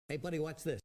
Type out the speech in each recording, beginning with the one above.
Hey, buddy, watch this.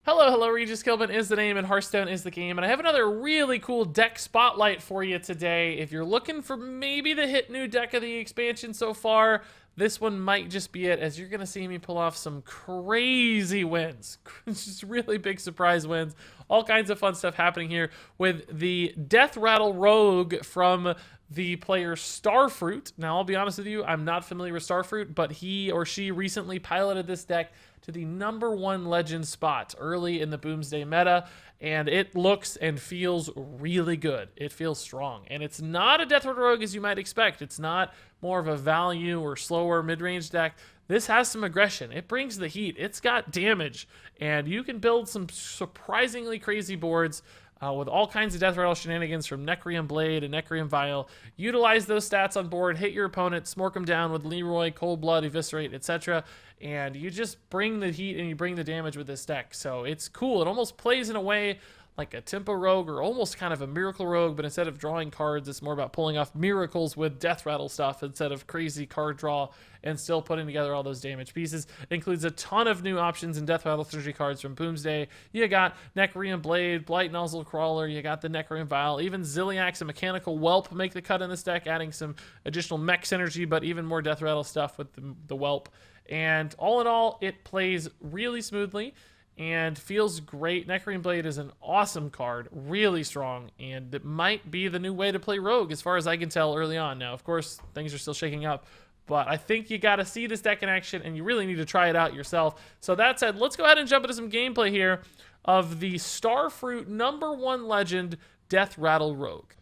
Hello, Regis Kilbin is the name and Hearthstone is the game, and I have another really cool deck spotlight for you today. If you're looking for maybe the hit new deck of the expansion so far, this one might just be it, as you're going to see me pull off some crazy wins. Just really big surprise wins. All kinds of fun stuff happening here with the Deathrattle Rogue from the player Starfruit. Now, I'll be honest with you, I'm not familiar with Starfruit, but he or she recently piloted this deck to the #1 legend spot early in the Boomsday meta, and it looks and feels really good. It feels strong, and it's not a Deathrattle Rogue as you might expect. It's not more of a value or slower mid-range deck. This has some aggression. It brings the heat. It's got damage, and you can build some surprisingly crazy boards with all kinds of Deathrattle shenanigans from Necrium Blade and Necrium Vial. Utilize those stats on board, hit your opponent, smork them down with Leroy, Cold Blood, Eviscerate, etc. And you just bring the heat and you bring the damage with this deck. So it's cool. It almost plays in a way like a Tempo Rogue or almost kind of a Miracle Rogue, but instead of drawing cards, it's more about pulling off miracles with Deathrattle stuff instead of crazy card draw and still putting together all those damage pieces. It includes a ton of new options in Deathrattle synergy cards from Boomsday. You got Necrium Blade, Blight Nozzle Crawler, you got the Necrium Vial, even Ziliax and Mechanical Whelp make the cut in this deck, adding some additional mech synergy, but even more Deathrattle stuff with the Whelp. And all in all, it plays really smoothly and feels great. Necrium Blade is an awesome card, really strong, and it might be the new way to play Rogue as far as I can tell early on. Now, of course, things are still shaking up, but I think you got to see this deck in action, and you really need to try it out yourself. So that said, let's go ahead and jump into some gameplay here of the Starfruit #1 legend Deathrattle Rogue.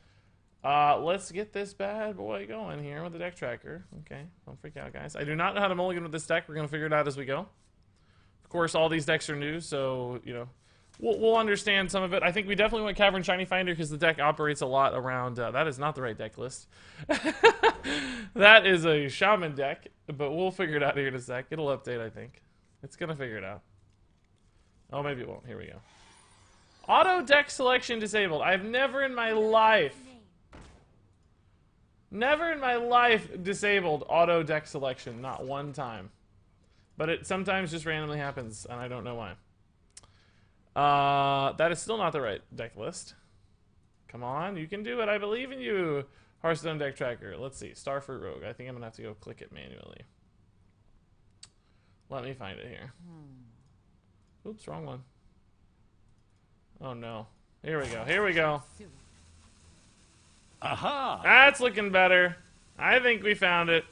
Let's get this bad boy going here with the deck tracker. Okay, don't freak out, guys. I do not know how to mulligan with this deck. We're going to figure it out as we go. Of course, all these decks are new, so, you know, we'll understand some of it. I think we definitely went Cavern Shiny Finder because the deck operates a lot around... that is not the right deck list. That is a Shaman deck, but we'll figure it out here in a sec. It'll update, I think. It's going to figure it out. Oh, maybe it won't. Here we go. Auto deck selection disabled. I've never in my life disabled auto deck selection. Not one time. But it sometimes just randomly happens, and I don't know why. That is still not the right deck list. Come on, you can do it. I believe in you, Hearthstone deck tracker. Let's see. Starfruit Rogue. I think I'm going to have to go click it manually. Let me find it here. Oops, wrong one. Oh, no. Here we go. Here we go. Aha! That's looking better. I think we found it.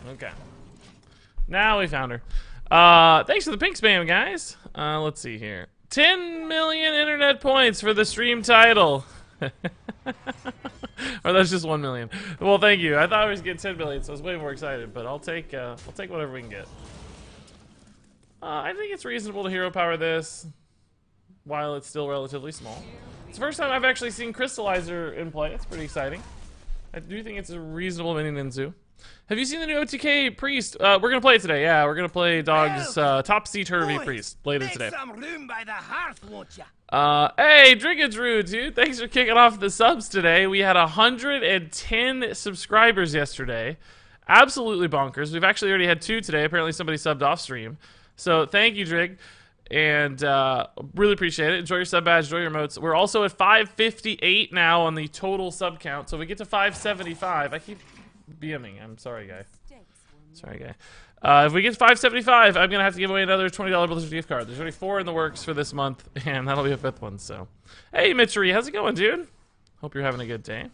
Okay. Now we found her. Thanks for the pink spam, guys. Let's see here. 10 million internet points for the stream title. Or that's just 1 million. Well, thank you. I thought I was getting 10 million, so I was way more excited. But I'll take whatever we can get. I think it's reasonable to hero power this, while it's still relatively small. It's the first time I've actually seen Crystallizer in play. It's pretty exciting. I do think it's a reasonable mini Ninzu. Have you seen the new OTK Priest? We're gonna play it today. Yeah, we're gonna play Dog's Topsy-Turvy Priest later today. Some room by the hearth, won't ya? Hey, Drigadrew, dude. Thanks for kicking off the subs today. We had 110 subscribers yesterday. Absolutely bonkers. We've actually already had 2 today. Apparently somebody subbed off stream. So thank you, Drig. And really appreciate it. Enjoy your sub badge, enjoy your emotes. We're also at 558 now on the total sub count. So if we get to 575, I keep BMing. I'm sorry, guy. Sorry, guy. If we get to 575, I'm going to have to give away another $20 Blizzard gift card. There's already 4 in the works for this month, and that'll be a 5th one. So, hey, Mitchery, how's it going, dude? Hope you're having a good day.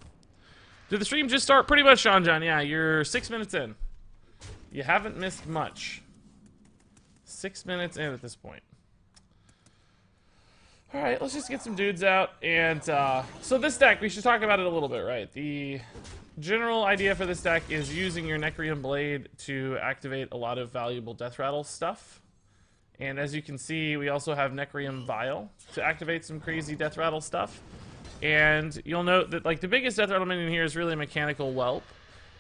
Did the stream just start? Pretty much, Sean John. Yeah, you're 6 minutes in. You haven't missed much. 6 minutes in at this point. Alright, let's just get some dudes out. And, so this deck, we should talk about it a little bit, right? The general idea for this deck is using your Necrium Blade to activate a lot of valuable Deathrattle stuff. And as you can see, we also have Necrium Vial to activate some crazy Deathrattle stuff. And you'll note that, like, the biggest Deathrattle minion here is really Mechanical Whelp.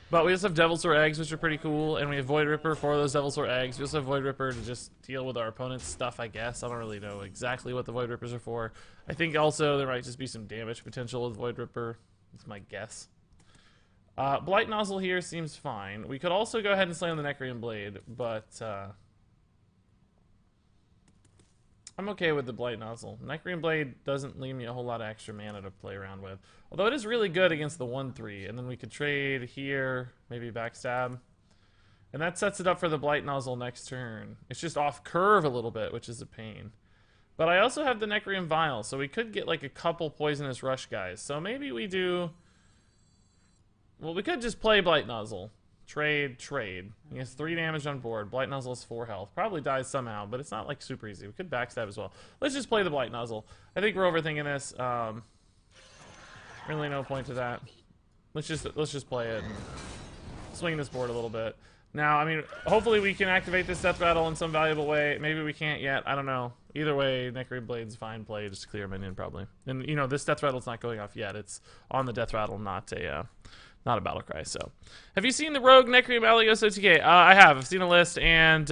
But we also have Devilsaur Eggs, which are pretty cool, and we have Void Ripper for those Devilsaur Eggs. We also have Void Ripper to just deal with our opponent's stuff, I guess. I don't really know exactly what the Void Rippers are for. I think also there might just be some damage potential with Void Ripper. That's my guess. Blight Nozzle here seems fine. We could also go ahead and slay on the Necrium Blade, but I'm okay with the Blight Nozzle. Necrean Blade doesn't leave me a whole lot of extra mana to play around with. Although it is really good against the 1-3. And then we could trade here, maybe backstab. And that sets it up for the Blight Nozzle next turn. It's just off curve a little bit, which is a pain. But I also have the Necrean Vial, so we could get like a couple Poisonous Rush guys. So maybe we do... Well, we could just play Blight Nozzle. Trade. He has 3 damage on board. Blight Nozzle has 4 health. Probably dies somehow, but it's not like super easy. We could backstab as well. Let's just play the Blight Nozzle. I think we're overthinking this. Really no point to that. Let's just play it and swing this board a little bit. Now, I mean, hopefully we can activate this Deathrattle in some valuable way. Maybe we can't yet. I don't know. Either way, Necrean Blade's fine play. Just clear a minion probably. And you know, this Deathrattle's not going off yet. It's on the Deathrattle, not a battle cry. So, have you seen the Rogue Necrean Malleus OTK? I have. I've seen a list, and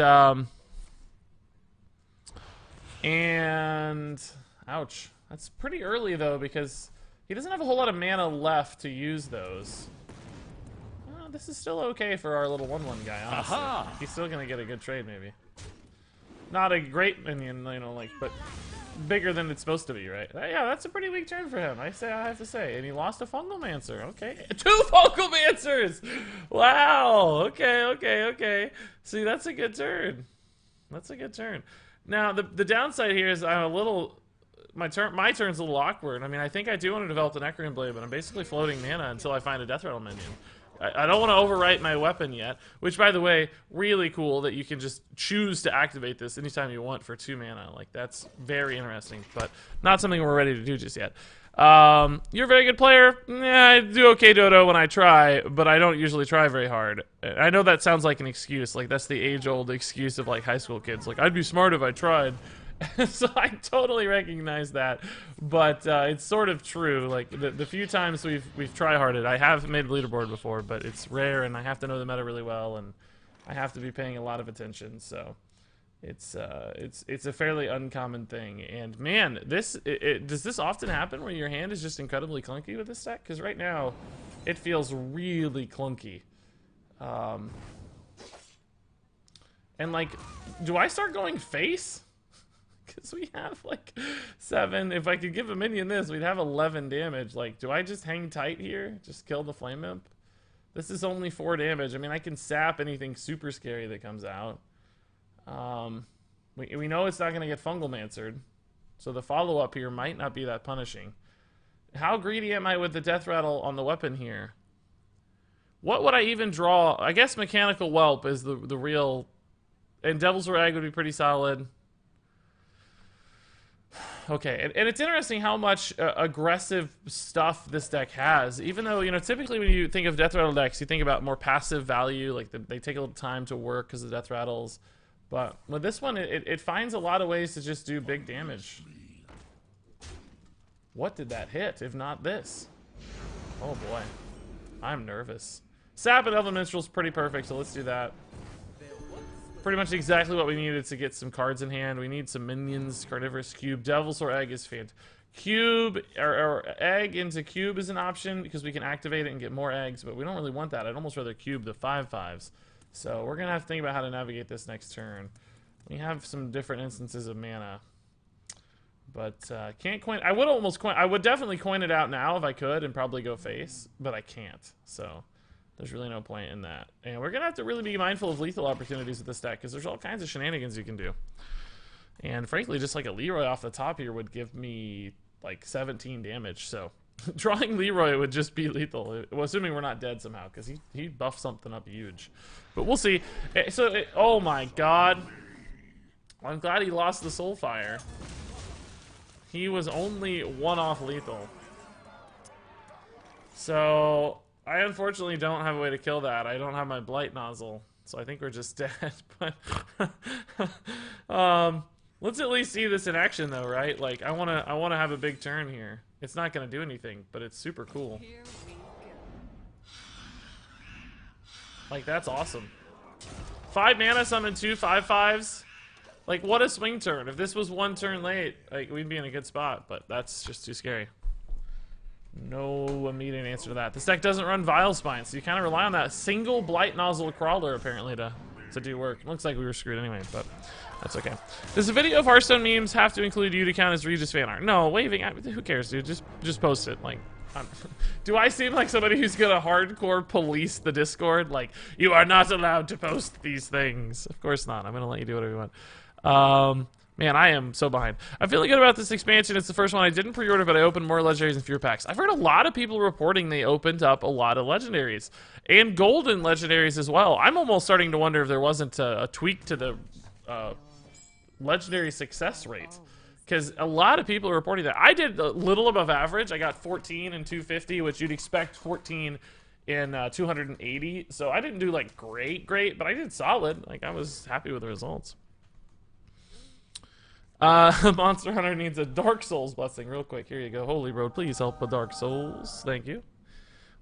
ouch, that's pretty early though because he doesn't have a whole lot of mana left to use those. This is still okay for our little 1/1 guy. Honestly, he's still gonna get a good trade maybe. Not a great minion, you know, like, but bigger than it's supposed to be, right? Yeah, that's a pretty weak turn for him, I have to say. And he lost a Fungalmancer. Okay. 2 Fungalmancers! Wow! Okay. See, that's a good turn. That's a good turn. Now, the downside here is I'm a little... My turn's a little awkward. I mean, I think I do want to develop the Necrean Blade, but I'm basically floating mana until I find a Deathrattle minion. I don't want to overwrite my weapon yet, which, by the way, really cool that you can just choose to activate this anytime you want for 2 mana. Like, that's very interesting, but not something we're ready to do just yet. You're a very good player. I do okay, Dodo, when I try, but I don't usually try very hard. I know that sounds like an excuse. Like, that's the age-old excuse of, like, high school kids. Like, I'd be smart if I tried. So I totally recognize that, but it's sort of true. Like the few times we've try-harded, I have made a leaderboard before, but it's rare, and I have to know the meta really well, and I have to be paying a lot of attention. So it's a fairly uncommon thing. And man, does this often happen where your hand is just incredibly clunky with this deck? Because right now, it feels really clunky. And like, do I start going face? Because we have like 7. If I could give a minion this, we'd have 11 damage. Like, do I just hang tight here? Just kill the Flame Imp? This is only 4 damage. I mean, I can sap anything super scary that comes out. We know it's not going to get Fungalmancered. So the follow-up here might not be that punishing. How greedy am I with the Deathrattle on the weapon here? What would I even draw? I guess Mechanical Whelp is the real... And Devil's Rag would be pretty solid. Okay, and it's interesting how much aggressive stuff this deck has. Even though, you know, typically when you think of Deathrattle decks, you think about more passive value, like they take a little time to work because of Deathrattles. But with this one, it finds a lot of ways to just do big damage. What did that hit, if not this? Oh boy, I'm nervous. Sap and Elven Minstrel's pretty perfect, so let's do that. Pretty much exactly what we needed to get some cards in hand. We need some minions. Carnivorous Cube. Devil's or Egg is fantastic. Cube, or Egg into Cube is an option because we can activate it and get more eggs, but we don't really want that. I'd almost rather cube the 5/5s. So we're going to have to think about how to navigate this next turn. We have some different instances of mana. But can't coin... I would almost coin... I would definitely coin it out now if I could and probably go face, but I can't. So... There's really no point in that. And we're going to have to really be mindful of lethal opportunities with this deck because there's all kinds of shenanigans you can do. And frankly, just like a Leroy off the top here would give me like 17 damage. So drawing Leroy would just be lethal. Well, assuming we're not dead somehow because he buffed something up huge. But we'll see. Oh my god. I'm glad he lost the Soulfire. He was only 1 off lethal. So... I unfortunately don't have a way to kill that. I don't have my Blight Nozzle, so I think we're just dead. But let's at least see this in action, though, right? Like, I wanna have a big turn here. It's not gonna do anything, but it's super cool. Like, that's awesome. 5 mana, summon 2 5/5s. Like, what a swing turn! If this was 1 turn late, like, we'd be in a good spot. But that's just too scary. No immediate answer to that. This deck doesn't run Vile Spine, so you kind of rely on that single Blight Nozzle Crawler, apparently, to to do work. Looks like we were screwed anyway, but that's okay. Does the video of Hearthstone memes have to include you to count as Regis fan art? No, waving. Who cares, dude? Just post it. Like, do I seem like somebody who's gonna hardcore police the Discord? Like, you are not allowed to post these things. Of course not. I'm gonna let you do whatever you want. Man, I am so behind. I'm feeling good about this expansion. It's the first one I didn't pre-order, but I opened more legendaries and fewer packs. I've heard a lot of people reporting they opened up a lot of legendaries. And golden legendaries as well. I'm almost starting to wonder if there wasn't a tweak to the legendary success rate. Because a lot of people are reporting that. I did a little above average. I got 14 in 250, which you'd expect 14 in 280. So I didn't do, like, great, but I did solid. Like, I was happy with the results. Monster Hunter needs a Dark Souls blessing real quick. Here you go. Holy Road, please help with Dark Souls. Thank you.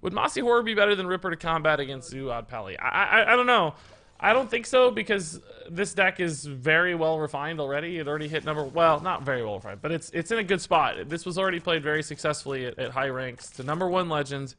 Would Mossy Horror be better than Ripper to combat against Zuad Pally? I don't know. I don't think so, because this deck is very well refined already. It already hit well, not very well refined, but it's in a good spot. This was already played very successfully at high ranks to #1 legend.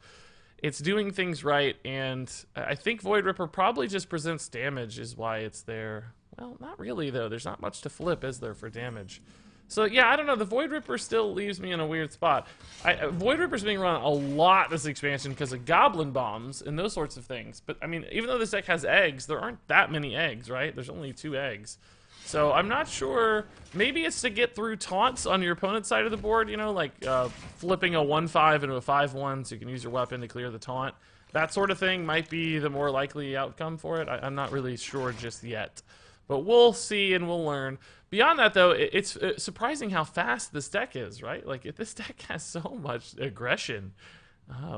It's doing things right, and I think Void Ripper probably just presents damage is why it's there. Well, not really, though. There's not much to flip, is there, for damage? So, yeah, I don't know. The Void Ripper still leaves me in a weird spot. Void Ripper's being run a lot this expansion because of Goblin Bombs and those sorts of things. But, I mean, even though this deck has eggs, there aren't that many eggs, right? There's only 2 eggs. So, I'm not sure. Maybe it's to get through taunts on your opponent's side of the board, you know, like flipping a 1/5 into a 5/1 so you can use your weapon to clear the taunt. That sort of thing might be the more likely outcome for it. I'm not really sure just yet. But we'll see and we'll learn. Beyond that, though, it's surprising how fast this deck is, right? Like, this deck has so much aggression,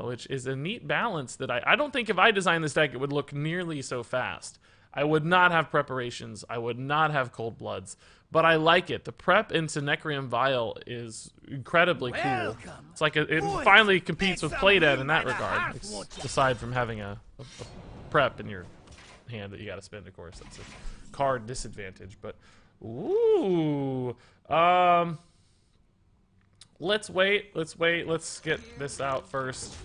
which is a neat balance that I don't think if I designed this deck, it would look nearly so fast. I would not have preparations. I would not have cold bloods. But I like it. The prep into Necrium Vial is incredibly cool. It's like it finally competes with Playdead in that regard, aside from having a prep in your hand that you got to spend, of course. That's a card disadvantage, but ooh, let's wait, let's get this out first.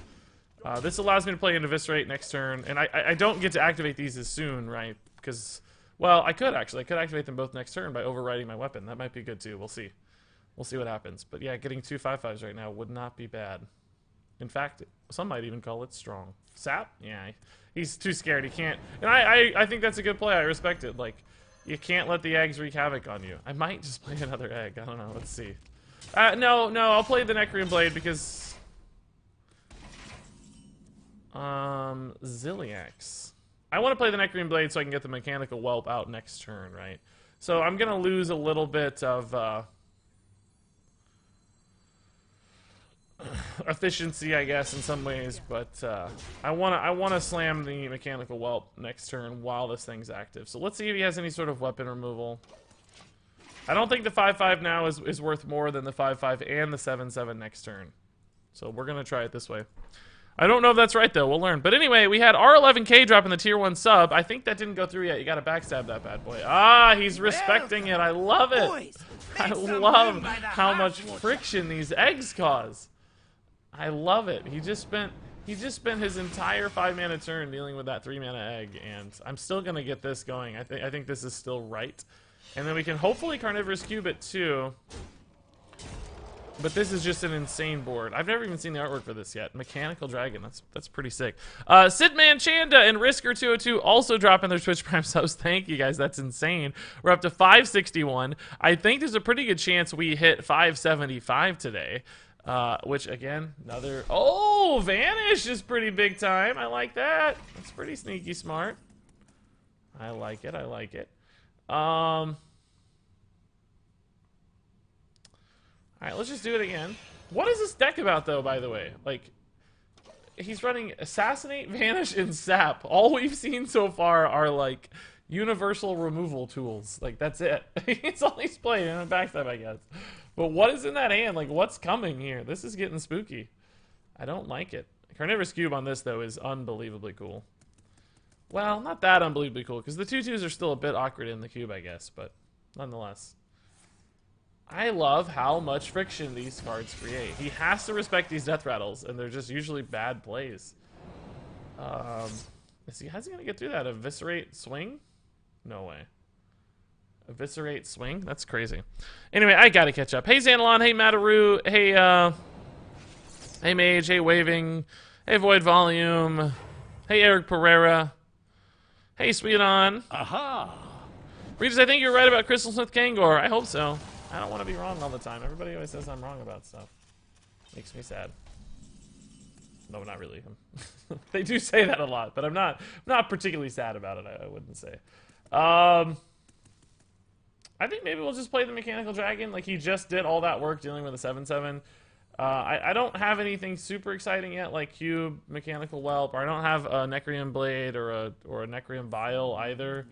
This allows me to play into Eviscerate next turn, and I don't get to activate these as soon, right? Because, well, I could activate them both next turn by overriding my weapon. That might be good too. We'll see what happens. But yeah, getting 2 5/5s right now would not be bad. In fact, some might even call it strong. Sap? Yeah, he's too scared. He can't. And I think that's a good play. I respect it. Like, you can't let the eggs wreak havoc on you. I might just play another egg. I don't know. Let's see. No, I'll play the Necrium Blade because... Ziliax. I want to play the Necrium Blade so I can get the Mechanical Whelp out next turn, right? So I'm going to lose a little bit of... efficiency, I guess, in some ways, but I wanna slam the Mechanical Whelp next turn while this thing's active. So let's see if he has any sort of weapon removal. I don't think the 5/5 now is worth more than the 5/5 and the 7/7 next turn. So we're gonna try it this way. I don't know if that's right though. We'll learn. But anyway, we had R11K drop in the tier 1 sub. I think that didn't go through yet. You gotta backstab that bad boy. Ah, he's respecting it. I love it. I love how much friction these eggs cause. I love it. He just spent his entire 5-mana turn dealing with that 3-mana egg, and I'm still gonna get this going. I think this is still right, and then we can hopefully Carnivorous Cube it too. But this is just an insane board. I've never even seen the artwork for this yet. Mechanical Dragon. That's pretty sick. Sidman Chanda and Risker202 also dropping their Twitch Prime subs. Thank you guys. That's insane. We're up to 561. I think there's a pretty good chance we hit 575 today. Which again, another... Oh, Vanish is pretty big time. I like that. That's pretty sneaky smart. I like it. Alright, let's just do it again. What is this deck about, though, by the way? Like, he's running Assassinate, Vanish, and Sap. All we've seen so far are, like, universal removal tools. Like, that's it. It's all he's playing, and a backstab, I guess. But what is in that hand? Like, what's coming here? This is getting spooky. I don't like it. Carnivorous Cube on this, though, is unbelievably cool. Well, not that unbelievably cool, because the 2/2s are still a bit awkward in the cube, I guess, but nonetheless. I love how much friction these cards create. He has to respect these death rattles, and they're just usually bad plays. How's he gonna get through that? Eviscerate swing? No way. Eviscerate swing? That's crazy. Anyway, I gotta catch up. Hey, Xanalon. Hey, Mataru. Hey, hey, Mage. Hey, Waving. Hey, Void Volume. Hey, Eric Pereira. Hey, Sweet On. Aha! Regis, I think you're right about Crystal Smith Kangor. I hope so. I don't want to be wrong all the time. Everybody always says I'm wrong about stuff. Makes me sad. No, not really. They do say that a lot, but I'm not particularly sad about it, I wouldn't say. I think maybe we'll just play the Mechanical Dragon. Like, he just did all that work dealing with a 7/7. I don't have anything super exciting yet, like Cube, Mechanical Whelp, or I don't have a Necrium Blade or a Necrium Vial either.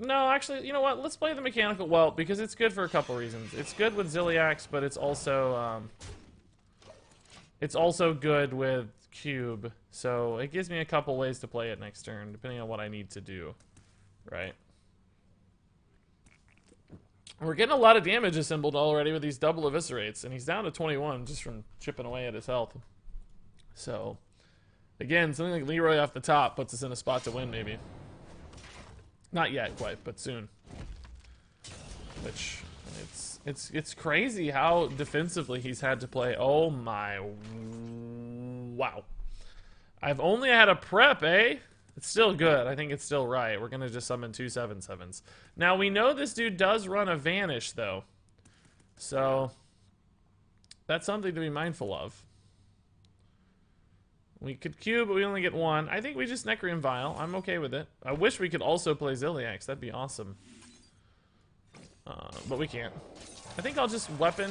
No, actually, you know what? Let's play the Mechanical Whelp because it's good for a couple reasons. It's good with Ziliax, but it's also good with Cube. So it gives me a couple ways to play it next turn, depending on what I need to do, right? We're getting a lot of damage assembled already with these double eviscerates, and he's down to 21 just from chipping away at his health. So, again, something like Leroy off the top puts us in a spot to win, maybe. Not yet, quite, but soon. Which, it's crazy how defensively he's had to play. Oh my, wow. I've only had a prep, eh? It's still good. I think it's still right. We're going to just summon 2 7/7s. Now, we know this dude does run a Vanish, though. So, that's something to be mindful of. We could Cube, but we only get 1. I think we just Necrium Vial. I'm okay with it. I wish we could also play Ziliax. That'd be awesome. But we can't. I think I'll just Weapon.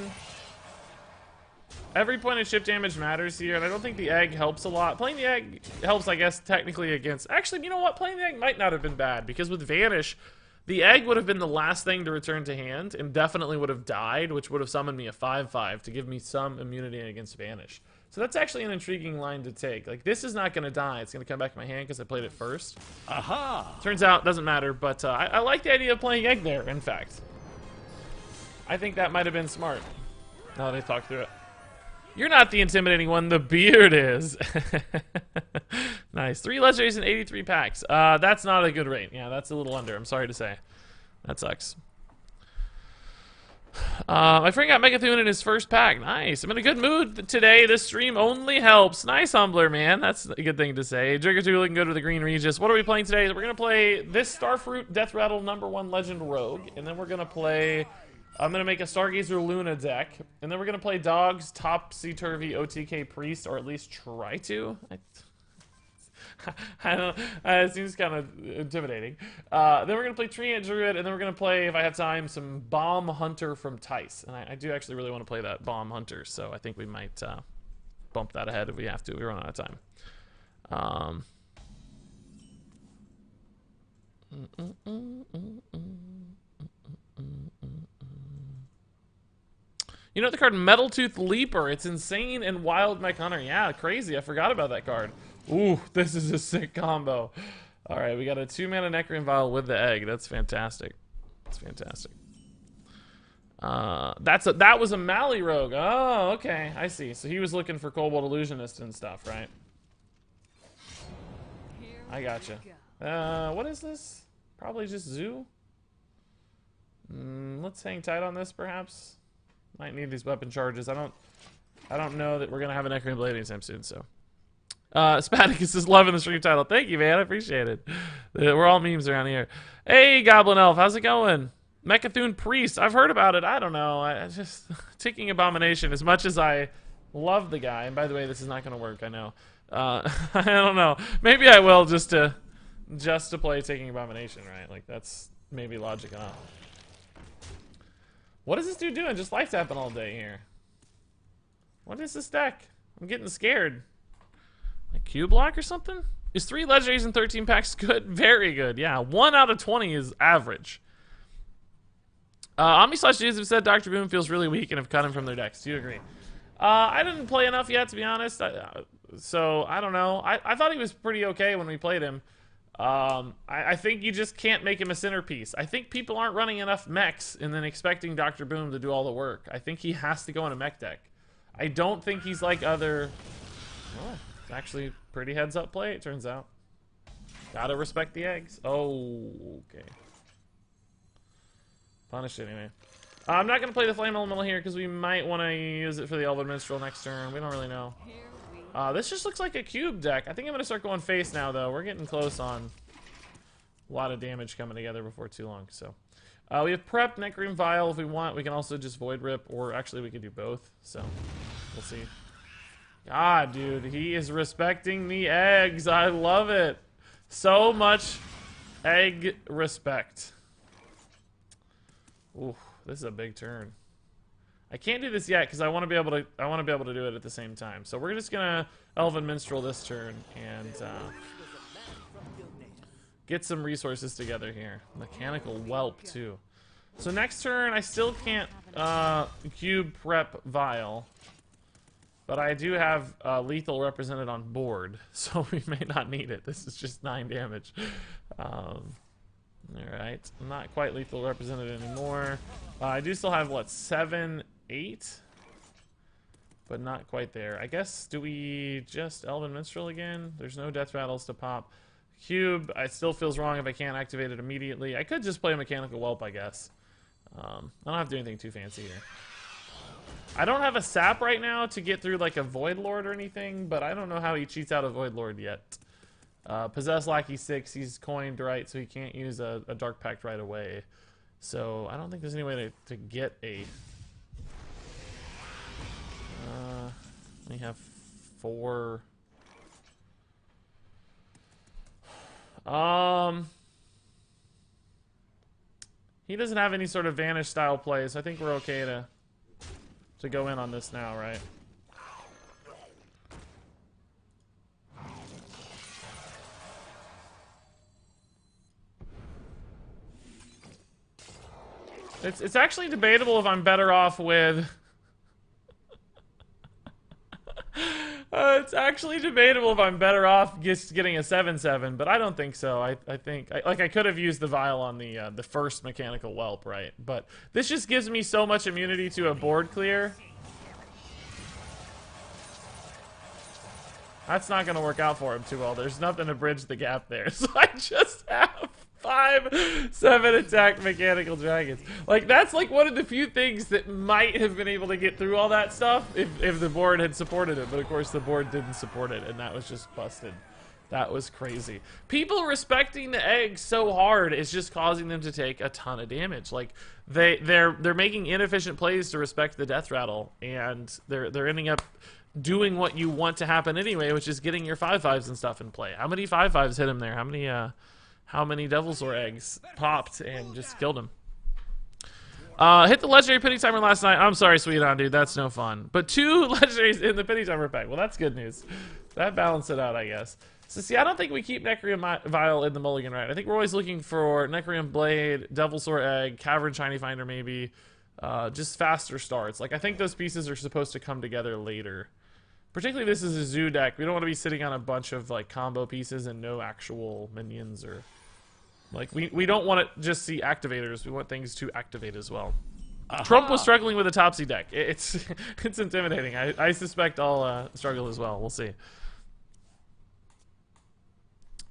Every point of chip damage matters here, and I don't think the egg helps a lot. Playing the egg helps, I guess, technically against... Actually, you know what? Playing the egg might not have been bad, because with Vanish, the egg would have been the last thing to return to hand, and definitely would have died, which would have summoned me a 5/5 to give me some immunity against Vanish. So that's actually an intriguing line to take. Like, this is not going to die. It's going to come back in my hand because I played it first. Aha! Turns out, doesn't matter, but I like the idea of playing egg there, in fact. I think that might have been smart, now that I talked through it. You're not the intimidating one, the beard is. Nice. 3 legendaries and 83 packs. That's not a good rate. Yeah, that's a little under, I'm sorry to say. That sucks. My friend got Megathune in his first pack. Nice. I'm in a good mood today. This stream only helps. Nice, Humbler, man. That's a good thing to say. Jigger 2 looking good with the Green Regis. What are we playing today? We're going to play this Starfruit Deathrattle #1 Legend Rogue. And then we're going to play... I'm going to make a Stargazer Luna deck. And then we're going to play Dogs, Topsy-Turvy, OTK Priest. Or at least try to. I don't it seems kind of intimidating. Then we're going to play Tree Ant Druid, and then we're going to play, if I have time, some Bomb Hunter from Tice. And I do actually really want to play that Bomb Hunter, so I think we might bump that ahead if we have to. We run out of time. You know the card Metal Tooth Leaper? It's insane and wild Mech Hunter. Yeah, crazy. I forgot about that card. Ooh, this is a sick combo. Alright, we got a 2-mana Necrium Vial with the egg. That's fantastic. That's fantastic. That was a Mally Rogue. Oh, okay. I see. So he was looking for Cobalt Illusionist and stuff, right? I gotcha. What is this? Probably just Zoo? Let's hang tight on this, perhaps. Might need these weapon charges. I don't know that we're gonna have a Necrium Blade anytime soon, so. Spadicus is loving the stream title. Thank you, man. I appreciate it. We're all memes around here. Hey, Goblin Elf. How's it going? Mechathune Priest. I've heard about it. I don't know. I just... Ticking Abomination. As much as I love the guy. And by the way, this is not going to work. I know. I don't know. Maybe I will just to play Ticking Abomination, right? Like, that's maybe logic enough. What is this dude doing? Just life tapping all day here. What is this deck? I'm getting scared. Like Q-Block or something? Is 3 legendaries and 13 packs good? Very good, yeah. 1 out of 20 is average. Omni/Jesus said Dr. Boom feels really weak and have cut him from their decks. Do you agree? I didn't play enough yet, to be honest. So, I don't know. I thought he was pretty okay when we played him. I think you just can't make him a centerpiece. I think people aren't running enough mechs and then expecting Dr. Boom to do all the work. I think he has to go in a mech deck. I don't think he's like other... Oh. Actually pretty heads up play, it turns out. Gotta respect the eggs. Oh, okay. Punish it anyway. I'm not going to play the Flame Elemental here because we might want to use it for the Elven Minstrel next turn. We don't really know. This just looks like a cube deck. I think I'm going to start going face now, though. We're getting close on a lot of damage coming together before too long. So we have Prep, Necreum Vial if we want. We can also just Void Rip, or actually we could do both. So we'll see. God, dude, he is respecting the eggs. I love it. So much egg respect. Ooh, this is a big turn. I can't do this yet because I want to be able to. I want to be able to do it at the same time. So we're just gonna Elven Minstrel this turn and get some resources together here. Mechanical Whelp too. So next turn I still can't cube prep Vial, but I do have lethal represented on board, so we may not need it. This is just 9 damage. Alright, not quite lethal represented anymore. I do still have, what, 7, 8? But not quite there. I guess, do we just Elven Minstrel again? There's no Death Rattles to pop. Cube, it still feels wrong if I can't activate it immediately. I could just play a Mechanical Whelp, I guess. I don't have to do anything too fancy here. I don't have a sap right now to get through like a Void Lord or anything, but I don't know how he cheats out a Void Lord yet. Possess Lackey 6, he's coined right, so he can't use a Dark Pact right away. So I don't think there's any way to get a... we have 4... He doesn't have any sort of Vanish style play, so I think we're okay to go in on this now, right? It's actually debatable if I'm better off with... it's actually debatable if I'm better off just getting a 7/7, but I don't think so. I think I could have used the Vial on the first Mechanical Whelp, right? But this just gives me so much immunity to a board clear. That's not going to work out for him too well. There's nothing to bridge the gap there, so I just have 5/7 attack Mechanical Dragons. Like, that's like one of the few things that might have been able to get through all that stuff if the board had supported it. But of course the board didn't support it, and that was just busted. That was crazy. People respecting the eggs so hard is just causing them to take a ton of damage. Like, they're making inefficient plays to respect the Death Rattle, and they're ending up doing what you want to happen anyway, which is getting your 5/5s and stuff in play. How many 5/5s hit him there? How many Devilsaur eggs popped and just killed him? Hit the legendary pity timer last night. I'm sorry, Sweeton, dude. That's no fun. But 2 legendaries in the pity timer pack. Well, that's good news. That balanced it out, I guess. So, see, I don't think we keep Necreum Vial in the mulligan, right? I think we're always looking for Necreum Blade, Devilsaur Egg, Cavern Shiny Finder, maybe. Just faster starts. Like, I think those pieces are supposed to come together later. Particularly this is a zoo deck. We don't want to be sitting on a bunch of, like, combo pieces and no actual minions or... Like, we don't want to just see activators. We want things to activate as well. Trump was struggling with a Topsy deck. It's intimidating. I suspect I'll struggle as well. We'll see.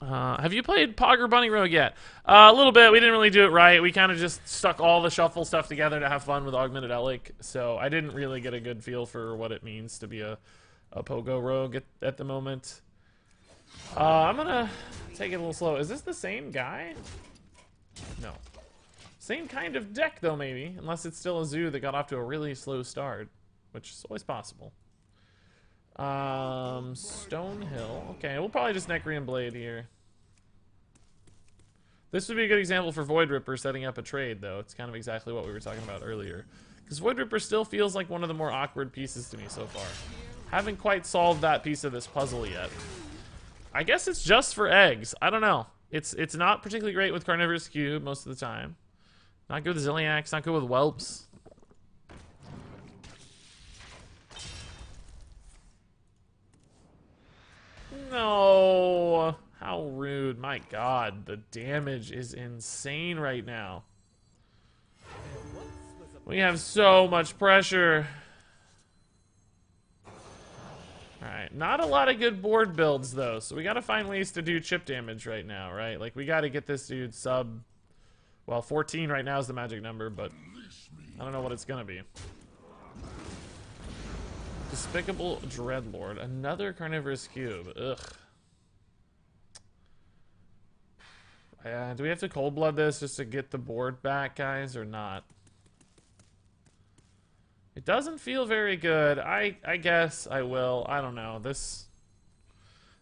Have you played Pog or Bunny Rogue yet? A little bit. We didn't really do it right. We kind of just stuck all the shuffle stuff together to have fun with Augmented Elic. So I didn't really get a good feel for what it means to be a Pogo Rogue at the moment. I'm gonna take it a little slow. Is this the same guy? No. Same kind of deck, though, maybe. Unless it's still a zoo that got off to a really slow start. Which is always possible. Stonehill. Okay, we'll probably just Necreum Blade here. This would be a good example for Void Ripper setting up a trade, though. It's kind of exactly what we were talking about earlier. Because Void Ripper still feels like one of the more awkward pieces to me so far. Haven't quite solved that piece of this puzzle yet. I guess it's just for eggs. I don't know. It's not particularly great with Carnivorous Cube most of the time. Not good with Zilliax, not good with Whelps. No! How rude. My god, the damage is insane right now. We have so much pressure. Alright, not a lot of good board builds, though, so we gotta find ways to do chip damage right now, right? Like, we gotta get this dude sub... Well, 14 right now is the magic number, but I don't know what it's gonna be. Despicable Dreadlord. Another Carnivorous Cube. Ugh. Do we have to Cold Blood this just to get the board back, guys, or not? It doesn't feel very good. I guess I will. I don't know. This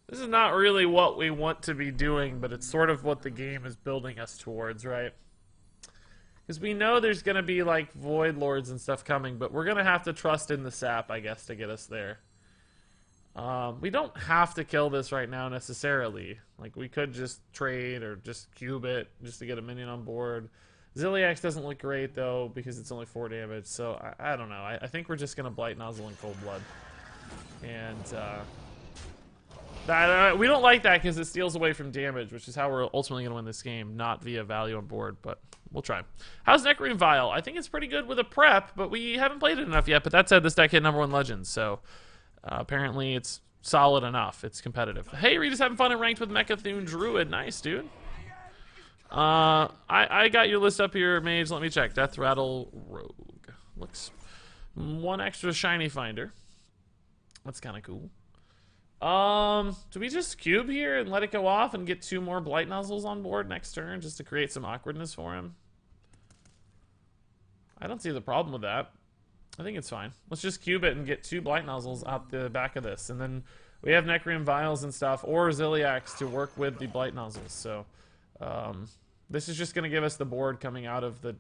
is not really what we want to be doing, but it's sort of what the game is building us towards, right? Because we know there's going to be, like, Void Lords and stuff coming, but we're going to have to trust in the sap, I guess, to get us there. We don't have to kill this right now, necessarily. Like, we could just trade or just cube it just to get a minion on board. Ziliax doesn't look great, though, because it's only 4 damage, so I don't know. I think we're just going to Blight Nozzle and Cold Blood. And, we don't like that because it steals away from damage, which is how we're ultimately going to win this game, not via value on board, but we'll try. How's Necrine Vial? I think it's pretty good with a prep, but we haven't played it enough yet. But that said, this deck hit #1 Legends, so apparently it's solid enough. It's competitive. Hey, Rita's having fun and ranked with Mechathune Druid. Nice, dude. I got your list up here, Mage. Let me check. Deathrattle Rogue. Looks 1 extra shiny finder. That's kind of cool. Do we just cube here and let it go off and get 2 more Blight Nozzles on board next turn just to create some awkwardness for him? I don't see the problem with that. I think it's fine. Let's just cube it and get 2 Blight Nozzles out the back of this. And then we have Necrine Vials and stuff, or Ziliax to work with the Blight Nozzles. So, this is just going to give us the board coming out of the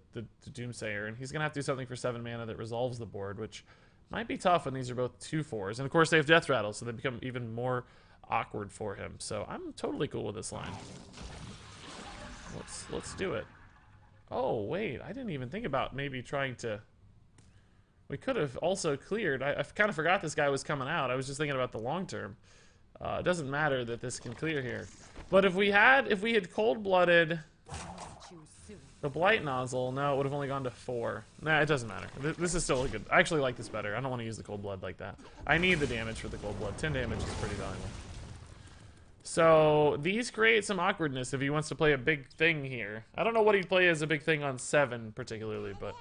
Doomsayer. And he's going to have to do something for 7 mana that resolves the board, which might be tough when these are both 2/4s. And of course they have Death Rattle, so they become even more awkward for him. So I'm totally cool with this line. Let's do it. Oh, wait. I didn't even think about maybe trying to... We could have also cleared. I kind of forgot this guy was coming out. I was just thinking about the long term. It doesn't matter that this can clear here. But if we had cold-blooded the Blight Nozzle, no, it would have only gone to 4. Nah, it doesn't matter. This is still a good... I actually like this better. I don't want to use the Cold Blood like that. I need the damage for the Cold Blood. 10 damage is pretty valuable. So, these create some awkwardness if he wants to play a big thing here. I don't know what he'd play as a big thing on 7, particularly, but...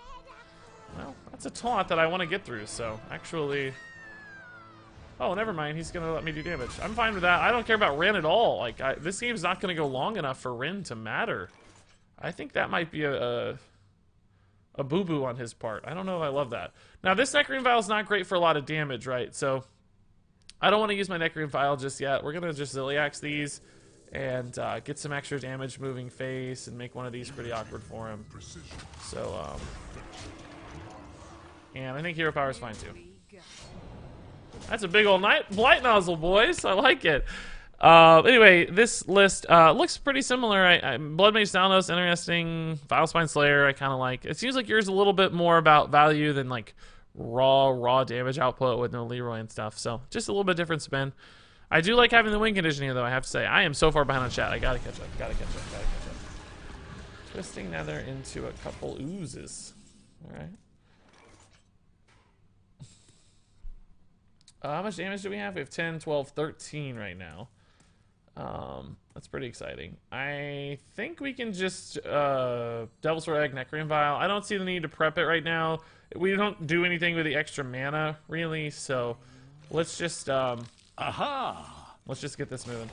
Well, that's a taunt that I want to get through, so... Actually... Oh, never mind. He's going to let me do damage. I'm fine with that. I don't care about Rin at all. Like, this game's not going to go long enough for Rin to matter. I think that might be a boo-boo on his part. I don't know if I love that. Now, this Necrine Vial is not great for a lot of damage, right? So, I don't want to use my Necrine Vial just yet. We're going to just Ziliax these and get some extra damage moving face and make one of these pretty awkward for him. So, and I think Hero Power is fine, too. That's a big old Blight Nozzle, boys. I like it. Anyway, this list looks pretty similar. Blood Mage Stalnos, interesting. Vilespine Slayer, I kind of like. It seems like yours is a little bit more about value than like raw damage output with no Leroy and stuff. So just a little bit different spin. I do like having the win condition here, though. I have to say, I am so far behind on chat. I gotta catch up. Gotta catch up. Twisting Nether into a couple oozes. All right. How much damage do we have? We have 10, 12, 13 right now. That's pretty exciting. I think we can just Devil Sword Egg, Necrine Vial. I don't see the need to prep it right now. We don't do anything with the extra mana, really, so let's just let's just get this moving.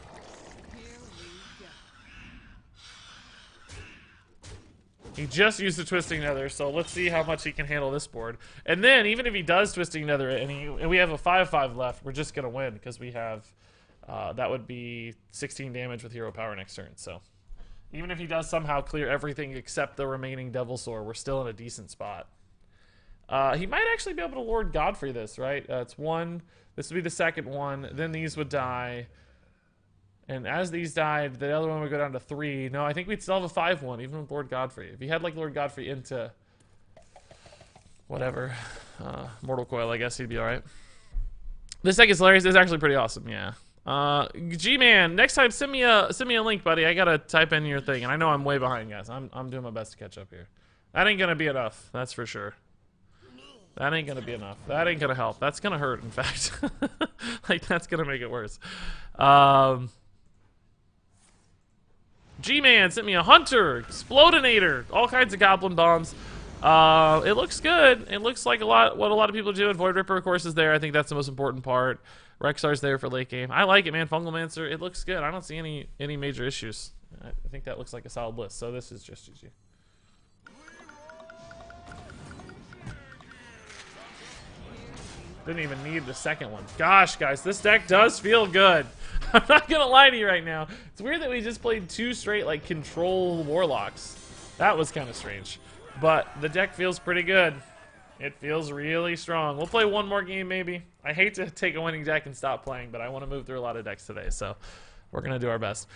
He just used the Twisting Nether, so let's see how much he can handle this board. And then, even if he does Twisting Nether and we have a 5/5 left, we're just going to win because we have, that would be 16 damage with Hero Power next turn. So, even if he does somehow clear everything except the remaining Devil Sword, we're still in a decent spot. He might actually be able to Lord Godfrey this, right? It's 1. This would be the second one. Then these would die. And as these died, the other one would go down to 3. No, I think we'd still have a 5/1, even with Lord Godfrey. If he had, like, Lord Godfrey into... whatever. Mortal Coil, I guess he'd be alright. This deck is hilarious. It's actually pretty awesome, yeah. G-Man, next time send me a link, buddy. I gotta type in your thing. And I know I'm way behind, guys. I'm doing my best to catch up here. That ain't gonna be enough. That's for sure. That ain't gonna be enough. That ain't gonna help. That's gonna hurt, in fact. Like, that's gonna make it worse. G-Man sent me a Hunter, Explodinator, all kinds of Goblin Bombs. It looks good. It looks like what a lot of people do. And Void Ripper, of course, is there. I think that's the most important part. Rexar's there for late game. I like it, man. Fungalmancer, it looks good. I don't see any major issues. I think that looks like a solid list. So this is just GG. Didn't even need the second one. Gosh, guys, this deck does feel good. I'm not gonna lie to you right now. It's weird that we just played 2 straight, like, control Warlocks. That was kind of strange. But the deck feels pretty good. It feels really strong. We'll play one more game, maybe. I hate to take a winning deck and stop playing, but I want to move through a lot of decks today, so we're gonna do our best.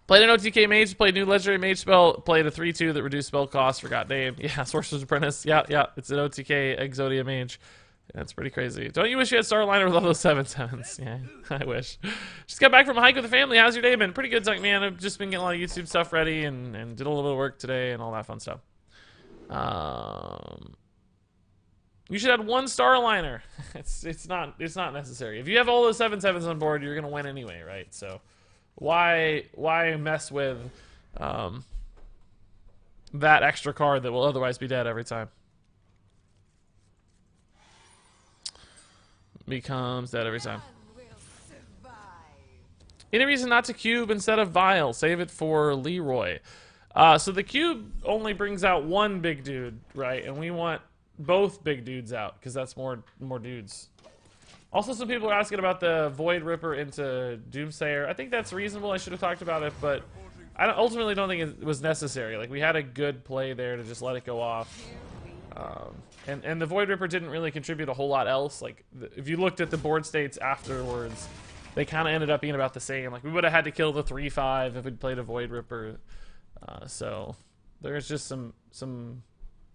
Played an OTK Mage, played new Legendary Mage spell, played a 3/2 that reduced spell cost, forgot name. Yeah, Sorcerer's Apprentice. Yeah, it's an OTK Exodia Mage. That's pretty crazy. Don't you wish you had Starliner with all those 7/7s? Yeah, I wish. Just got back from a hike with the family. How's your day been? Pretty good, Zunk, man. I've just been getting a lot of YouTube stuff ready and did a little bit of work today and all that fun stuff. You should have 1 Starliner. It's not necessary. If you have all those 7/7s on board, you're gonna win anyway, right? So why mess with that extra card that will otherwise be dead every time? Becomes dead every time. Any reason not to cube instead of vial? Save it for Leroy. So the cube only brings out 1 big dude, right? And we want both big dudes out because that's more dudes. Also, some people are asking about the Void Ripper into Doomsayer. I think that's reasonable. I should have talked about it, but I ultimately don't think it was necessary. Like, we had a good play there to just let it go off. And the Void Ripper didn't really contribute a whole lot else. Like, if you looked at the board states afterwards, they kind of ended up being about the same. Like, we would have had to kill the 3/5 if we'd played a Void Ripper. So there's just some.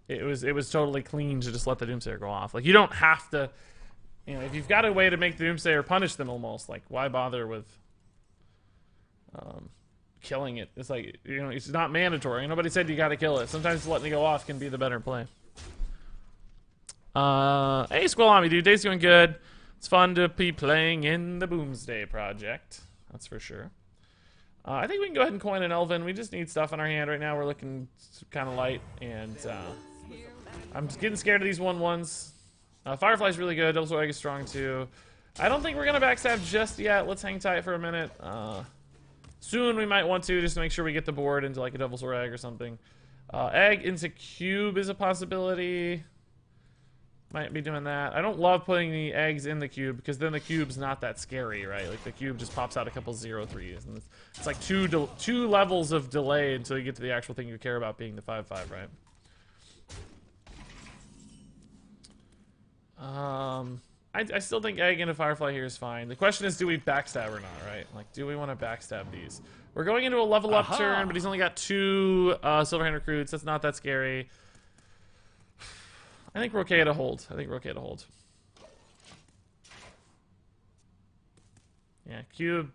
It was totally clean to just let the Doomsayer go off. Like, you don't have to. You know, if you've got a way to make the Doomsayer punish them almost, like, why bother with killing it? It's like, you know, it's not mandatory. Nobody said you got to kill it. Sometimes letting it go off can be the better play. Hey, Squallami, dude. Day's going good. It's fun to be playing in the Boomsday Project. That's for sure. I think we can go ahead and coin an Elven. We just need stuff in our hand right now. We're looking kind of light, and I'm just getting scared of these 1/1s. Firefly's really good. Devil's Egg is strong too. I don't think we're gonna backstab just yet. Let's hang tight for a minute. Soon we might want to, just to make sure we get the board into like a Devil's Egg or something. Egg into cube is a possibility. Might be doing that. I don't love putting the eggs in the cube because then the cube's not that scary, right? Like, the cube just pops out a couple 0/3s, and it's like two levels of delay until you get to the actual thing you care about, being the 5/5, right? I still think egg into Firefly here is fine. The question is, do we backstab or not, right? Like, do we want to backstab these? We're going into a level up turn, but he's only got 2 Silverhand Recruits. That's not that scary. I think we're okay to hold. Yeah, cube.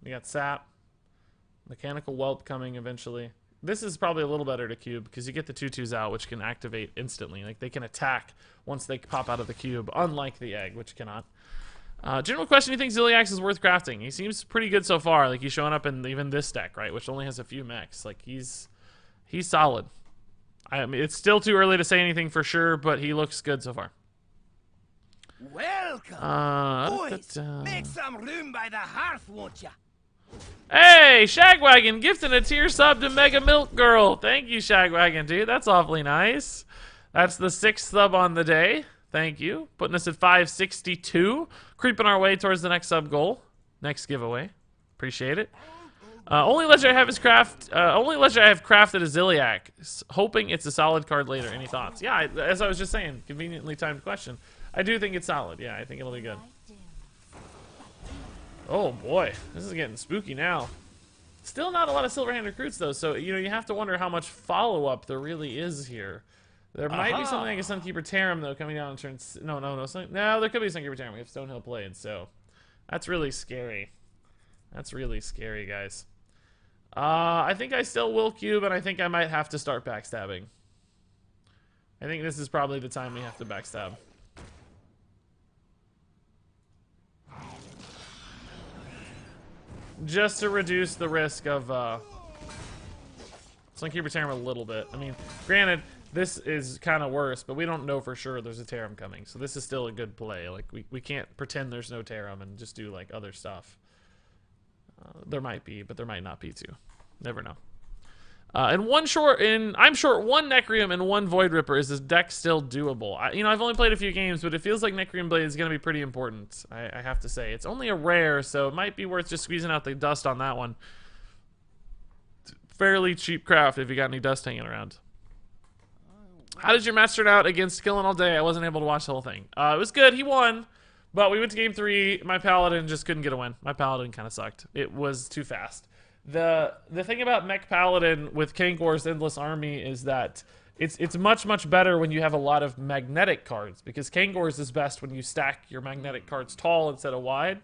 We got sap. Mechanical Whelp coming eventually. This is probably a little better to cube because you get the 2/2s out, which can activate instantly. Like, they can attack once they pop out of the cube, unlike the egg, which cannot. General question: do you think Ziliax is worth crafting? He seems pretty good so far. Like, he's showing up in even this deck, right, which only has a few mechs. Like, he's solid. I mean, it's still too early to say anything for sure, but he looks good so far. Welcome, boys. Make some room by the hearth, won't ya? Hey, Shagwagon, gifting a tier sub to Mega Milk Girl. Thank you, Shagwagon, dude. That's awfully nice. That's the 6th sub on the day. Thank you. Putting us at 562. Creeping our way towards the next sub goal. Next giveaway. Appreciate it. Only ledger I have is only ledger I have crafted is Ziliac. Hoping it's a solid card later. Any thoughts? Yeah, as I was just saying, conveniently timed question. I do think it's solid. Yeah, I think it'll be good. Oh boy, this is getting spooky now. Still not a lot of Silverhand Recruits though, so you know, you have to wonder how much follow-up there really is here. There might be something like a Sunkeeper Tarim though coming down in turn. No, there could be a Sunkeeper Tarim. We have Stonehill played, so that's really scary. That's really scary, guys. I think I still will cube, and I think I might have to start backstabbing. I think this is probably the time we have to backstab. Just to reduce the risk of, Sunkeeper Tarim a little bit. I mean, granted, this is kind of worse, but we don't know for sure there's a Tarim coming. So this is still a good play. Like, we can't pretend there's no Tarim and just do, like, other stuff. There might be, but there might not be too. Never know. I'm short one Necrium and one Void Ripper. Is this deck still doable? I've only played a few games, but it feels like Necrium Blade is going to be pretty important. I have to say. It's only a rare, so it might be worth just squeezing out the dust on that one. Fairly cheap craft if you got any dust hanging around. How did your match turn out against Killing All Day? I wasn't able to watch the whole thing. It was good. He won. But we went to game 3. My Paladin just couldn't get a win. My Paladin kind of sucked. It was too fast. The thing about Mech Paladin with Kangor's Endless Army is that it's much better when you have a lot of magnetic cards, because Kangor's is best when you stack your magnetic cards tall instead of wide.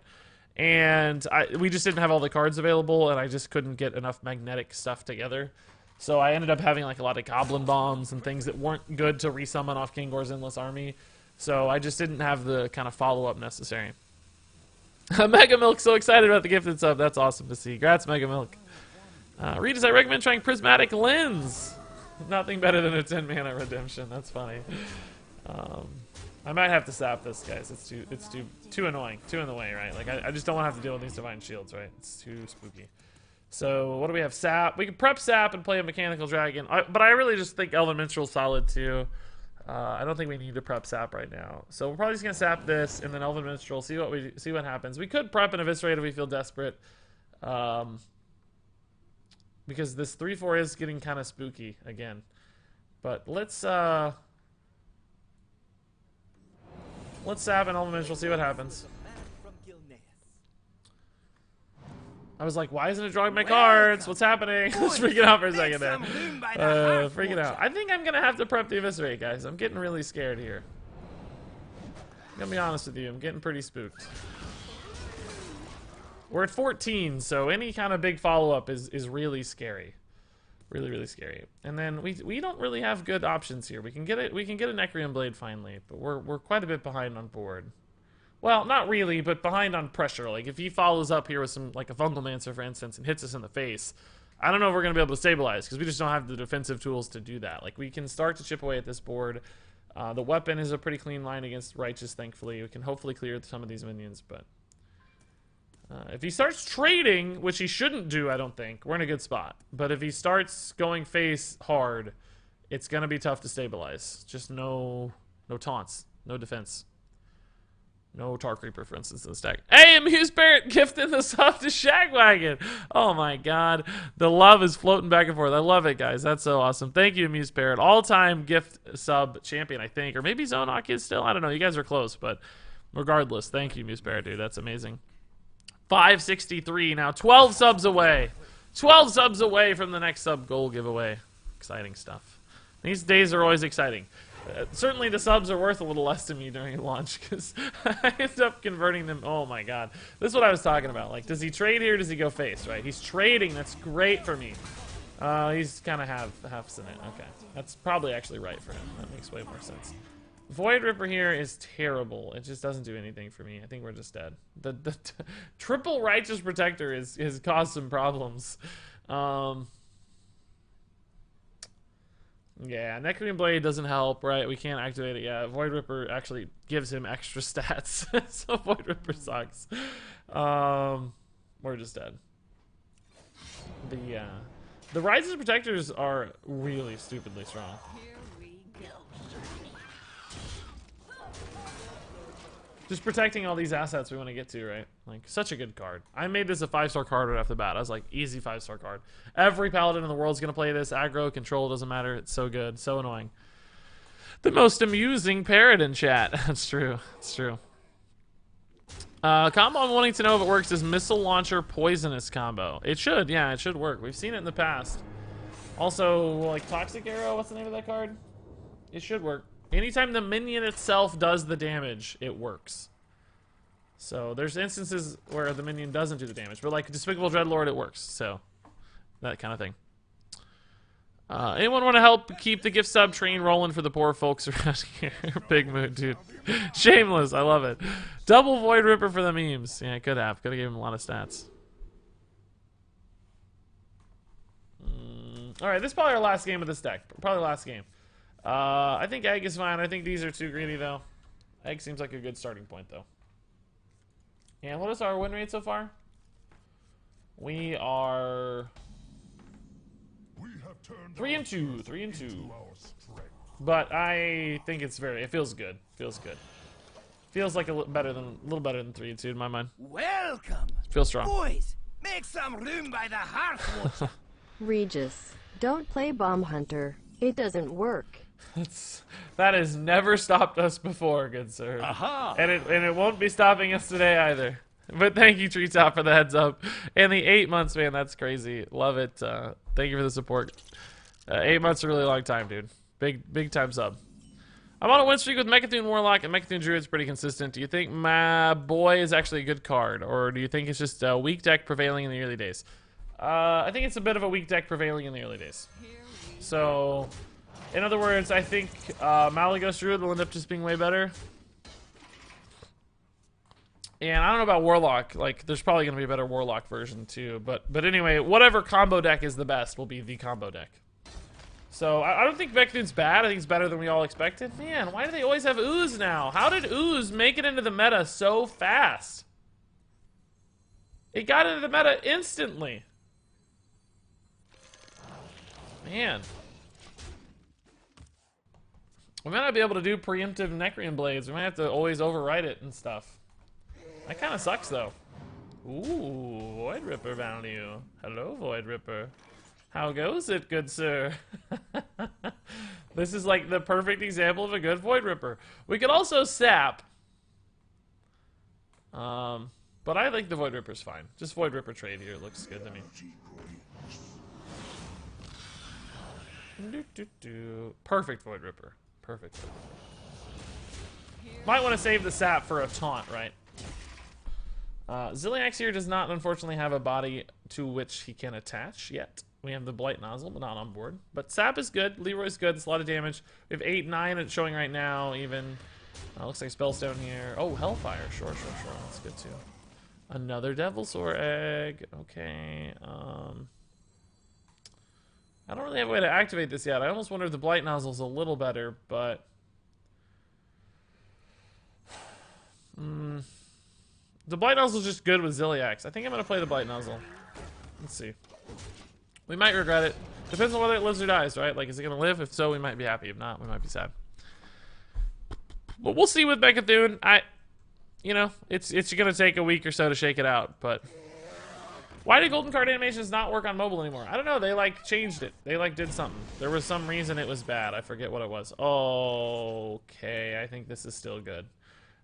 And we just didn't have all the cards available, and I just couldn't get enough magnetic stuff together. So I ended up having like a lot of Goblin Bombs and things that weren't good to resummon off Kangor's Endless Army. So I just didn't have the kind of follow-up necessary. Mega Milk, so excited about the gifted sub. That's awesome to see. Congrats, Mega Milk. Readers, I recommend trying Prismatic Lens. Nothing better than a 10 mana redemption. That's funny. I might have to sap this, guys. It's too annoying. Too in the way, right? Like I just don't want to have to deal with these Divine Shields, right? It's too spooky. So what do we have? Sap. We can prep Sap and play a Mechanical Dragon. But I really just think Elven Minstrel's solid too. I don't think we need to prep Sap right now. So we're probably just gonna sap this and then Elven Minstrel, see what happens. We could prep and Eviscerate if we feel desperate. Because this 3/4 is getting kind of spooky again. But let's sap and Elven Minstrel, see what happens. I was like, why isn't it drawing my cards? What's happening? Let's freaking out for a second there. Freaking out. I think I'm going to have to prep the Eviscerate, guys. I'm getting really scared here. I'm going to be honest with you. I'm getting pretty spooked. We're at 14, so any kind of big follow-up is really scary. Really, really scary. And then we don't really have good options here. We can get a Necrium Blade finally, but we're quite a bit behind on board. Well, not really, but behind on pressure. Like, if he follows up here with some, like a Fungalmancer, for instance, and hits us in the face, I don't know if we're going to be able to stabilize, because we just don't have the defensive tools to do that. Like, we can start to chip away at this board. The weapon is a pretty clean line against Righteous, thankfully. We can hopefully clear some of these minions, but... if he starts trading, which he shouldn't do, I don't think, we're in a good spot. But if he starts going face hard, it's going to be tough to stabilize. Just no taunts, no defense. No Tar Creeper, for instance, in the stack. Hey, Amuse Parrot gifting the sub to Shagwagon. Oh my god. The love is floating back and forth. I love it, guys. That's so awesome. Thank you, Amuse Parrot. All-time gift sub champion, I think. Or maybe Zonok is still. I don't know. You guys are close, but regardless, thank you, Amuse Parrot, dude. That's amazing. 563 now. 12 subs away. 12 subs away from the next sub goal giveaway. Exciting stuff. These days are always exciting. Certainly the subs are worth a little less to me during launch, because I end up converting them. Oh my god. This is what I was talking about. Like, does he trade here or does he go face, right? He's trading. That's great for me. He's kind of half in it. Okay. That's probably actually right for him. That makes way more sense. Void Ripper here is terrible. It just doesn't do anything for me. I think we're just dead. The triple Righteous Protector has caused some problems. Yeah, Necrium Blade doesn't help, right? We can't activate it yet. Void Ripper actually gives him extra stats, so Void Ripper sucks. We're just dead. The Righteous Protectors are really stupidly strong. Just protecting all these assets we want to get to, right? Like, such a good card. I made this a 5-star card right off the bat. I was like, easy 5-star card. Every paladin in the world is going to play this. Aggro, control, doesn't matter. It's so good. So annoying. The most amusing parrot in chat. That's true. It's true. Combo I'm wanting to know if it works is Missile Launcher Poisonous combo. It should. Yeah, it should work. We've seen it in the past. Also, like, Toxic Arrow. What's the name of that card? It should work. Anytime the minion itself does the damage, it works. So there's instances where the minion doesn't do the damage, but like Despicable Dreadlord, it works. So that kind of thing. Anyone want to help keep the gift sub train rolling for the poor folks around here? Big mood, dude. Shameless, I love it. Double Void Ripper for the memes. Yeah, could have gave him a lot of stats. Alright, this is probably our last game of this deck. Probably last game. I think Egg is fine. I think these are too greedy, though. Egg seems like a good starting point, though. And what is our win rate so far? We are 3-2, 3-2. But I think it's it feels good. Feels good. Feels like a little better than 3-2 in my mind. Welcome. Feels strong. Boys, make some room by the hearth. Regis, don't play Bomb Hunter. It doesn't work. That has never stopped us before, good sir. Aha. And it won't be stopping us today either. But thank you, Treetop, for the heads up. And the 8 months, man, that's crazy. Love it. Thank you for the support. 8 months is a really long time, dude. Big time sub. I'm on a win streak with Mechathoon Warlock, and Mechathoon Druid's pretty consistent. Do you think my boy is actually a good card, or do you think it's just a weak deck prevailing in the early days? I think it's a bit of a weak deck prevailing in the early days. So, in other words, I think Malagos Druid will end up just being way better. And I don't know about Warlock. Like, there's probably going to be a better Warlock version, too. But anyway, whatever combo deck is the best will be the combo deck. So, I don't think Mechathoon's bad. I think it's better than we all expected. Man, why do they always have Ooze now? How did Ooze make it into the meta so fast? It got into the meta instantly. Man. We might not be able to do preemptive Necrian Blades. We might have to always override it and stuff. That kind of sucks, though. Ooh, Void Ripper value. Hello, Void Ripper. How goes it, good sir? This is like the perfect example of a good Void Ripper. We could also sap. But I think the Void Ripper's fine. Just Void Ripper trade here looks good to me. Perfect Void Ripper. Perfect. Might want to save the sap for a taunt, right? Zilliax here does not, unfortunately, have a body to which he can attach yet. We have the Blight Nozzle, but not on board. But sap is good. Leroy's good. It's a lot of damage. We have 8, 9 it's showing right now, even. Looks like Spellstone here. Oh, Hellfire. Sure. That's good, too. Another Devilsaur Egg. Okay. I don't really have a way to activate this yet. I almost wonder if the Blight Nozzle's a little better, but... The Blight Nozzle's just good with Zilliax. I think I'm going to play the Blight Nozzle. Let's see. We might regret it. Depends on whether it lives or dies, right? Like, is it going to live? If so, we might be happy. If not, we might be sad. But we'll see with Mechathoon. You know, it's going to take a week or so to shake it out, but... Why did Golden Card Animations not work on mobile anymore? I don't know. They, like, changed it. They, like, did something. There was some reason it was bad. I forget what it was. Okay. I think this is still good.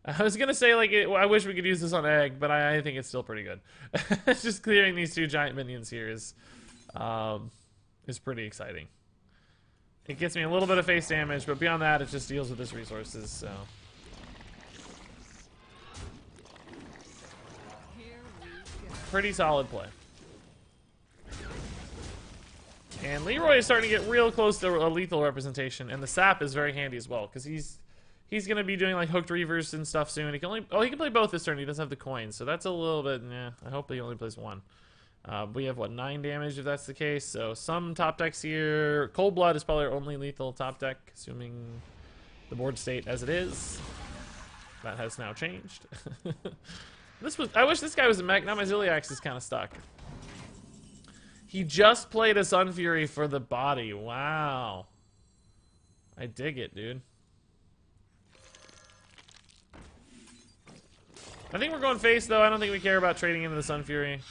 I was going to say, like, I wish we could use this on Egg, but I think it's still pretty good. Just clearing these 2 giant minions here is pretty exciting. It gets me a little bit of face damage, but beyond that, it just deals with his resources, so... Pretty solid play. And Leroy is starting to get real close to a lethal representation, and the sap is very handy as well, because he's going to be doing like hooked reavers and stuff soon. He can play both this turn. He doesn't have the coins, so that's a little bit, I hope he only plays 1. We have, what, 9 damage if that's the case, so some top decks here. Cold Blood is probably our only lethal top deck, assuming the board state as it is. That has now changed. I wish this guy was a mech. Now my Zilliax is kind of stuck. He just played a Sun Fury for the body. Wow. I dig it, dude. I think we're going face, though. I don't think we care about trading into the Sun Fury.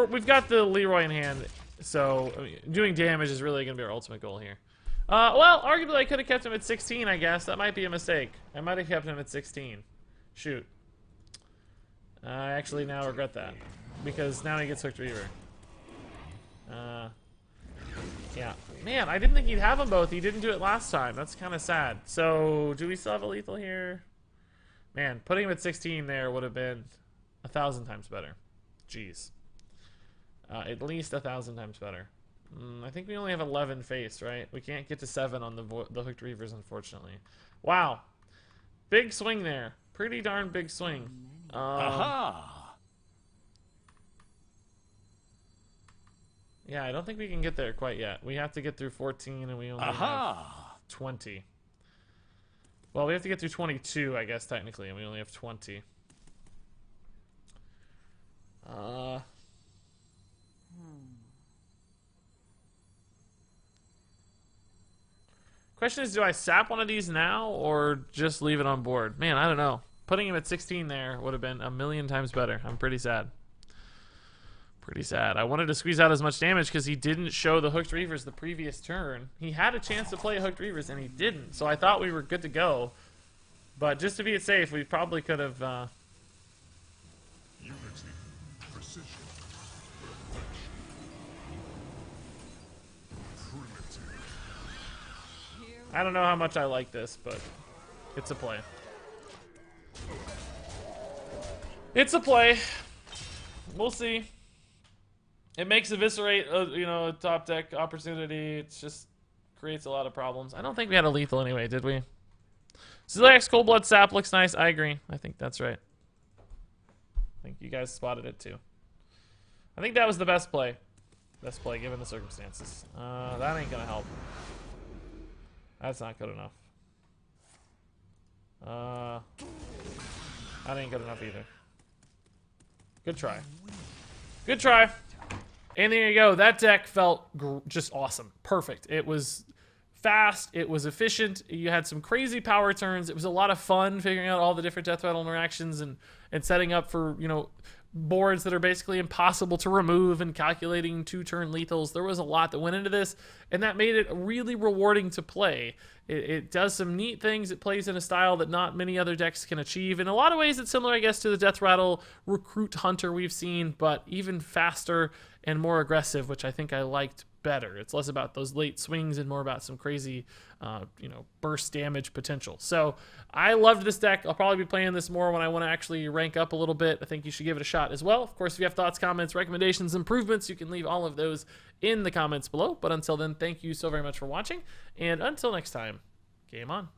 We've got the Leroy in hand, so I mean, doing damage is really going to be our ultimate goal here. Well, arguably I could have kept him at 16, I guess. That might be a mistake. I might have kept him at 16. Shoot. I actually now regret that, because now he gets Hooked Reaver. Yeah. Man, I didn't think he'd have them both. He didn't do it last time. That's kind of sad. So, do we still have a lethal here? Man, putting him at 16 there would have been 1,000 times better. Jeez. At least 1,000 times better. I think we only have 11 face, right? We can't get to 7 on the Hooked Reavers, unfortunately. Wow. Big swing there. Pretty darn big swing. Aha! Yeah, I don't think we can get there quite yet. We have to get through 14 and we only have 20. Well, we have to get through 22, I guess, technically, and we only have 20. Question is, do I sap one of these now or just leave it on board? Man, I don't know. Putting him at 16 there would have been a million times better. I'm pretty sad. Pretty sad. I wanted to squeeze out as much damage because he didn't show the Hooked Reavers the previous turn. He had a chance to play Hooked Reavers and he didn't. So I thought we were good to go. But just to be safe, we probably could have... Unity, precision, primitive. I don't know how much I like this, but it's a play. It's a play. We'll see. It makes Eviscerate, a top deck opportunity. It just creates a lot of problems. I don't think we had a lethal anyway, did we? Ziliax Cold Blood Sap looks nice. I agree. I think that's right. I think you guys spotted it too. I think that was the best play. Best play given the circumstances. That ain't gonna help. That's not good enough. That ain't good enough either. Good try. Good try. And there you go. That deck felt just awesome. Perfect. It was fast. It was efficient. You had some crazy power turns. It was a lot of fun figuring out all the different Deathrattle interactions and setting up for, boards that are basically impossible to remove and calculating 2-turn lethals. There was a lot that went into this, and that made it really rewarding to play. It does some neat things. It plays in a style that not many other decks can achieve. In a lot of ways, it's similar, I guess, to the Deathrattle Recruit Hunter we've seen, but even faster and more aggressive, which I think I liked better. It's less about those late swings and more about some crazy, burst damage potential. So I loved this deck. I'll probably be playing this more when I want to actually rank up a little bit. I think you should give it a shot as well. Of course, if you have thoughts, comments, recommendations, improvements, you can leave all of those in the comments below. But until then, thank you so very much for watching. And until next time, game on.